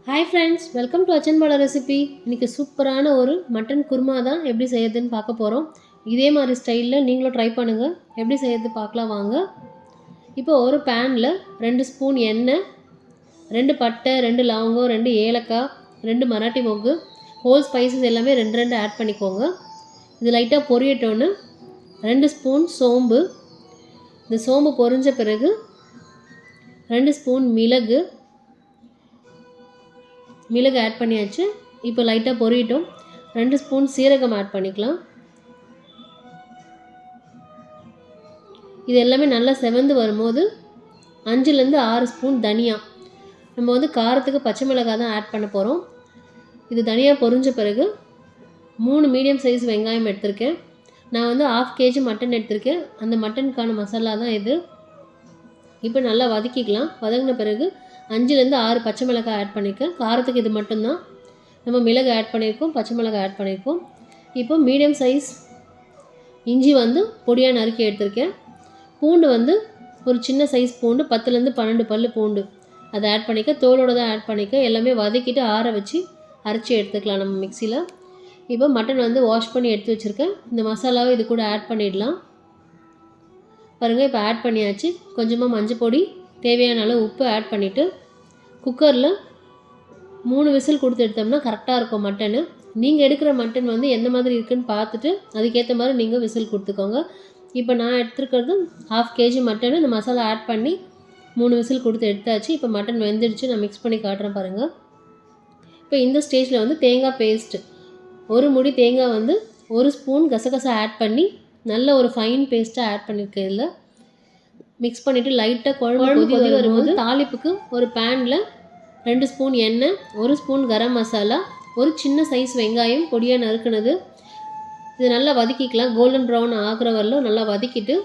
Hi friends, welcome to Achanbala recipe. இன்றைக்கி சூப்பரான ஒரு மட்டன் குருமா தான் எப்படி செய்யறதுன்னு பார்க்க போகிறோம். இதே மாதிரி ஸ்டைலில் நீங்களும் ட்ரை பண்ணுங்கள். எப்படி செய்யறது பார்க்கலாம் வாங்க. இப்போ ஒரு பேனில் 2 ஸ்பூன் எண்ணெய், 2 பட்டை, 2 லவங்கம், 2 ஏலக்காய், 2 மராட்டி மொக்கு, ஹோல் ஸ்பைசஸ் எல்லாமே 2 ஆட் பண்ணிக்கோங்க. இது லைட்டாக பொரியட்டோன்னு 2 ஸ்பூன் சோம்பு, இந்த சோம்பு பொரிஞ்ச பிறகு 2 ஸ்பூன் மிளகு ஆட் பண்ணியாச்சு. இப்போ லைட்டாக பொரியட்டும். 2 ஸ்பூன் சீரகம் ஆட் பண்ணிக்கலாம். இது எல்லாமே நல்லா செவந்து வரும்போது 5லேருந்து 6 ஸ்பூன் தனியா, நம்ம காரத்துக்கு பச்சை மிளகாய் தான் ஆட் பண்ண போகிறோம். இது தனியா பொரிஞ்ச பிறகு 3 மீடியம் சைஸ் வெங்காயம் எடுத்திருக்கேன். நான் 1/2 kg மட்டன் எடுத்திருக்கேன். அந்த மட்டனுக்கான மசாலா தான் இது. இப்போ நல்லா வதக்கிக்கலாம். வதங்கின பிறகு 5லேருந்து 6 பச்சை மிளகாய் ஆட் பண்ணியிருக்கேன். காரத்துக்கு இது மட்டும்தான். நம்ம மிளகு ஆட் பண்ணியிருக்கோம், பச்சை மிளகாய் ஆட் பண்ணியிருக்கோம். இப்போ மீடியம் சைஸ் இஞ்சி பொடியாக நறுக்கி எடுத்திருக்கேன். பூண்டு ஒரு சின்ன சைஸ் பூண்டு, 10லேருந்து 12 பல் பூண்டு அதை ஆட் பண்ணிக்க. தோலோடு தான் ஆட் பண்ணிக்க. எல்லாமே வதக்கிட்டு ஆற வச்சு அரைச்சி எடுத்துக்கலாம் நம்ம மிக்சியில். இப்போ மட்டன் வாஷ் பண்ணி எடுத்து வச்சுருக்கேன். இந்த மசாலாவை இது கூட ஆட் பண்ணிடலாம். பாருங்கள், இப்போ ஆட் பண்ணியாச்சு. கொஞ்சமாக மஞ்சள் பொடி, தேவையான அளவு உப்பு ஆட் பண்ணிவிட்டு குக்கரில் 3 விசில் கொடுத்து எடுத்தோம்னா கரெக்டாக இருக்கும் மட்டனு. நீங்கள் எடுக்கிற மட்டன் எந்த மாதிரி இருக்குதுன்னு பார்த்துட்டு அதுக்கேற்ற மாதிரி நீங்கள் விசில் கொடுத்துக்கோங்க. இப்போ நான் எடுத்துருக்கிறது 1/2 kg மட்டனு. இந்த மசாலா ஆட் பண்ணி 3 விசில் கொடுத்து எடுத்தாச்சு. இப்போ மட்டன் வெந்துடுச்சு. நான் மிக்ஸ் பண்ணி காட்டுறேன் பாருங்கள். இப்போ இந்த ஸ்டேஜில் தேங்காய் பேஸ்ட்டு, ஒரு முடி தேங்காய் 1 ஸ்பூன் கசகசா ஆட் பண்ணி நல்ல ஒரு ஃபைன் பேஸ்ட்டாக ஆட் பண்ணியிருக்கேன். இதில் மிக்ஸ் பண்ணிவிட்டு லைட்டாக குழம்பு கொதி வரும்போது தாளிப்புக்கு ஒரு பேனில் 2 ஸ்பூன் எண்ணெய், 1 ஸ்பூன் கரம் மசாலா, ஒரு சின்ன சைஸ் வெங்காயம் பொடியாக நறுக்குனது, இது நல்லா வதக்கிக்கலாம். கோல்டன் ப்ரௌன் ஆகிற வரலும் நல்லா வதக்கிட்டு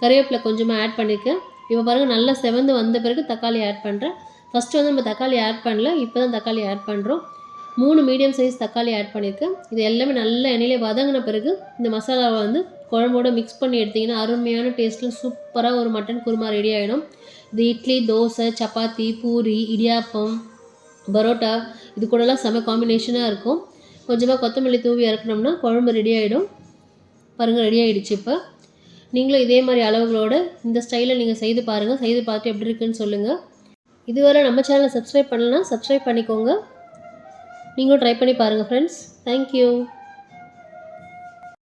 கறிவேப்பிலை கொஞ்சமாக ஆட் பண்ணியிருக்கேன். இப்போ பாருங்கள், நல்லா செவந்து வந்த பிறகு தக்காளி ஆட் பண்ணுறேன். ஃபஸ்ட்டு நம்ம தக்காளி ஆட் பண்ணல, இப்போ தான் தக்காளி ஆட் பண்ணுறோம். 3 மீடியம் சைஸ் தக்காளி ஆட் பண்ணியிருக்கேன். இது எல்லாமே நல்ல எண்ணெயிலே வதங்கின பிறகு இந்த மசாலாவை குழம்போடு மிக்ஸ் பண்ணி எடுத்திங்கன்னா அருமையான டேஸ்ட்டில் சூப்பராக ஒரு மட்டன் குருமா ரெடி ஆகிடும். இது இட்லி, தோசை, சப்பாத்தி, பூரி, இடியாப்பம், பரோட்டா இது கூடலாம் செம காம்பினேஷனாக இருக்கும். கொஞ்சமாக கொத்தமல்லி தூவி இறக்கணும்னா குழம்பு ரெடி ஆகிடும். பாருங்கள், ரெடி ஆகிடுச்சு. இப்போ நீங்களும் இதே மாதிரி அளவுகளோடு இந்த ஸ்டைலில் நீங்கள் செய்து பாருங்கள். செய்து பார்த்துட்டு எப்படி இருக்குன்னு சொல்லுங்கள். இதுவரை நம்ம சேனலை சப்ஸ்கிரைப் பண்ணலன்னா சப்ஸ்கிரைப் பண்ணிக்கோங்க. நீங்களும் ட்ரை பண்ணி பாருங்கள் ஃப்ரெண்ட்ஸ். தேங்க்யூ.